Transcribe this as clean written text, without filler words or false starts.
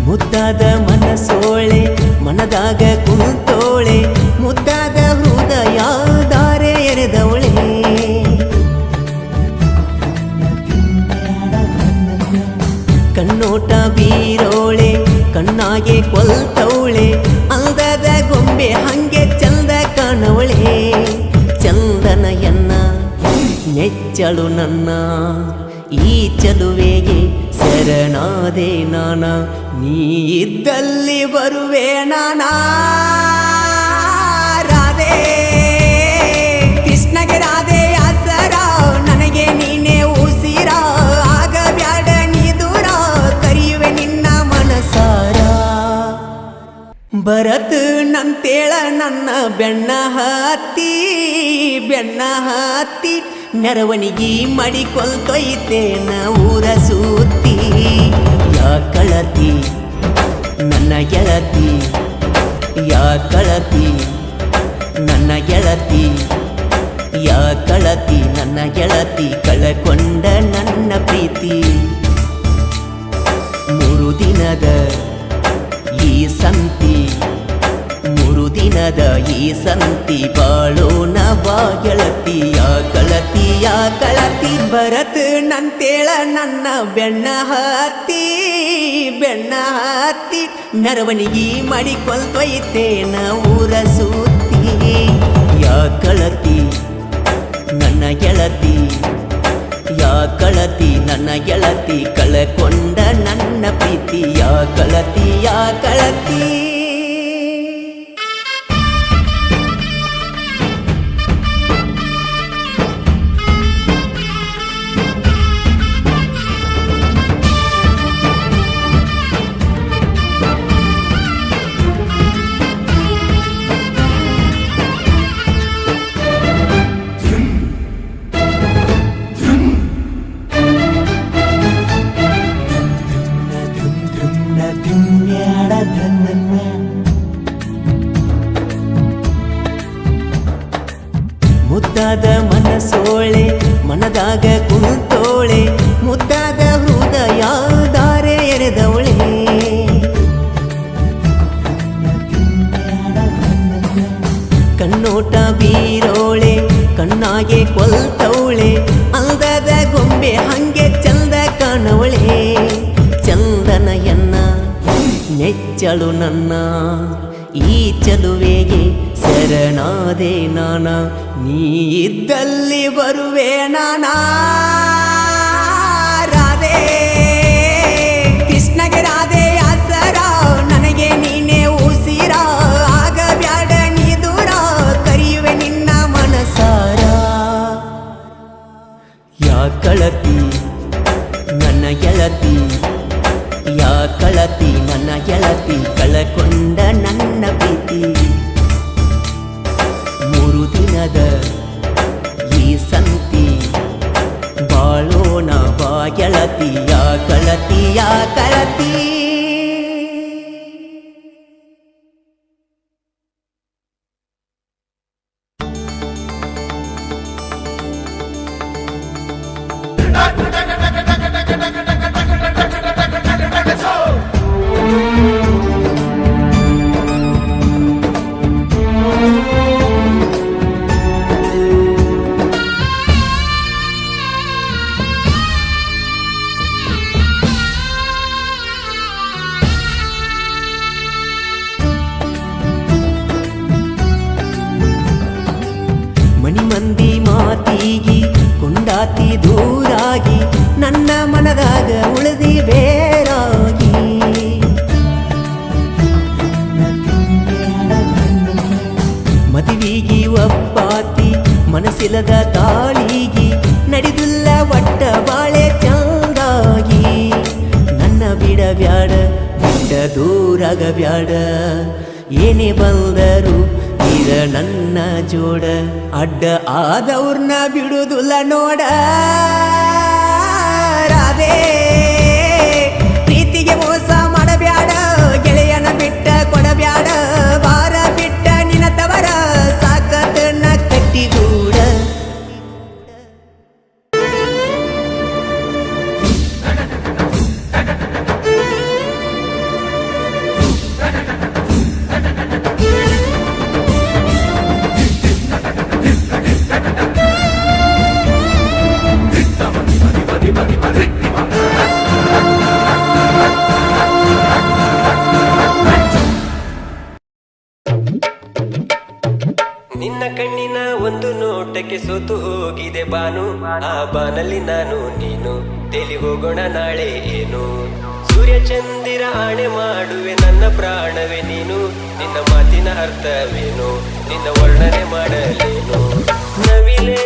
ಮುದ್ದಾದ ಮನಸೋಳೆ ಮನದಾಗ ಕುಂತೋಳೆ ಮುದ್ದಾದ ಹೃದಯ ದಾರೆ ಎರೆದವಳೆ ಕಣ್ಣೋಟ ಬೀರೋಳೆ ಕಣ್ಣಾಗೆ ಕೊಲ್ತವಳೆ ಅಂದದ ಗೊಂಬೆ ಹಂಗೆ ಚಂದ ಕಾಣವಳೆ ಚಂದನಯನ್ನ ನೆಚ್ಚಳು ನನ್ನ ಈ ಚಲುವೆಗೆ ಶರಣಾದೆ ನಾನ ನೀ ಇದ್ದಲ್ಲಿ ಬರುವೆ ನಾನಾ ರಾಧೆ ಕೃಷ್ಣಗೆ ರಾಧೆ ಆಸರ ನನಗೆ ನೀನೇ ಉಸಿರ ಆಗ ಬ್ಯಾಡ ನೀ ದೂರ ಕರೆಯುವೆ ನಿನ್ನ ಮನಸಾರ ಭರತ್ ನಂತೇಳ ನನ್ನ ಬೆಣ್ಣ ಹತ್ತಿ ನೆರವಣಿಗಿ ಮಾಡಿಕೊಳ್ತೊಯ್ತೇನ ಊರ ಸುತ್ತಿ ಯಾ ಕಳತಿ ನನ್ನ ಗೆಳತಿ ಯಾ ಕಳತಿ ನನ್ನ ಗೆಳತಿ ಯಾ ಕಳತಿ ನನ್ನ ಗೆಳತಿ ಕಳಕೊಂಡ ನನ್ನ ಪ್ರೀತಿ 3 ದಿನದ ಈ ಸಂತಿ 3 ದಿನದ ಈ ಸಂತಿ ಬಾಳೋಣ ಬಾ ಗೆಳತಿ ಯಾ ಕಳತಿ ಭರತ್ ನಂತೇಳ ನನ್ನ ಬೆಣ್ಣ ಹತ್ತಿ ಮೆರವಣಿಗೆ ಮಾಡಿಕೊಳ್ತೊಯ್ತೇನ ಊರ ಸುತ್ತಿ ಯಾ ಕಳತಿ ನನ್ನ ಗೆಳತಿ ಯಾ ಕಳತಿ ನನ್ನ ಗೆಳತಿ ಕಳಕೊಂಡ ನನ್ನ ಪ್ರೀತಿ ಯಾ ಕಳತಿ ಮುದ್ದಾದ ಮನಸೋಳೆ ಮನದಾಗ ಕುಂತೋಳೆ ಮುದ್ದಾದ ಹೃದಯ ದಾರೆ ಎರೆದವಳೆ ಕಣ್ಣೋಟ ಬೀರೋಳೆ ಕಣ್ಣಾಗೆ ಕೊಲ್ತವಳೆ ಅಂದದ ಗೊಂಬೆ ಹಂಗೆ ಚಂದ ಕಾಣವಳೆ ಚಂದನಯನ್ನ ನೆಚ್ಚಳು ನನ್ನ ಈ ಚಲುವೆಗೆ ಶರಣಾದೆ ನಾನ ನೀ ಇದ್ದಲ್ಲಿ ಬರುವೆ ನಾನಾ ರಾಧೆ ಕೃಷ್ಣಗೆ ರಾಧೆ ಆಸರ ನನಗೆ ನೀನೇ ಉಸಿರ ಆಗ ಬ್ಯಾಡ ನೀ ದೂರ ಕರೆಯುವೆ ನಿನ್ನ ಮನಸಾರ ಯಾ ಕಳತಿ ನನ್ನ ಗೆಳತಿ ಯಾ ಕಳತಿ ನನ್ನ ಗೆಳತಿ ಕಳಕೊಂಡ ನನ್ನ ಪ್ರೀತಿ 3 ದಿನದ ಈ ಸಂತಿ ಬಾಳೋಣ ಬಾ ಗೆಳತಿ ಯಾ ಕಳತಿ ಮಂದಿ ಮಾತಿಗಿ ಕೊಂಡಾತಿ ದೂರಾಗಿ ನನ್ನ ಮನದಾಗ ಉಳಿದಿ ಬೇರಾಗಿ ಮದುವಿಗಿ ಒಪ್ಪಾತಿ ಮನಸ್ಸಿಲ್ಲದ ತಾಳಿಗಿ ನಡೆದಿಲ್ಲ ಒಟ್ಟ ಬಾಳೆ ಚಂದಾಗಿ ನನ್ನ ಬಿಡಬ್ಯಾಡ ಬಿಟ್ಟ ದೂರಾಗ ಬ್ಯಾಡ ಏನೇ ಬಂದರು ಇದ ನನ್ನ ಜೋಡ ಅಡ್ಡ ಆದವ್ರನ್ನ ಬಿಡುದಿಲ್ಲ ನೋಡ ರಾಧೆ ಪ್ರೀತಿಗೆ ಮೋಸ ಮಾಡಬ್ಯಾಡ ಗೆಳೆಯನ ಬಿಟ್ಟ ಕೊಡಬ್ಯಾಡ ಬಾರ ಬಿಟ್ಟ ನಿನ್ನ ತವರ ಸಾಕತನ ಕಟ್ಟಿಗೂಡ ಯಾಕೆ ಸೋತು ಹೋಗಿದೆ ಬಾನು, ಆ ಬಾನಲ್ಲಿ ನಾನು ನೀನು ತೇಲಿ ಹೋಗೋಣ ನಾಳೆ ಏನು. ಸೂರ್ಯ ಚಂದಿರ ಆಣೆ ಮಾಡುವೆ ನನ್ನ ಪ್ರಾಣವೇ ನೀನು, ನಿನ್ನ ಮಾತಿನ ಅರ್ಥವೇನು, ನಿನ್ನ ವರ್ಣನೆ ಮಾಡಲೇನು. ನವಿಲೇ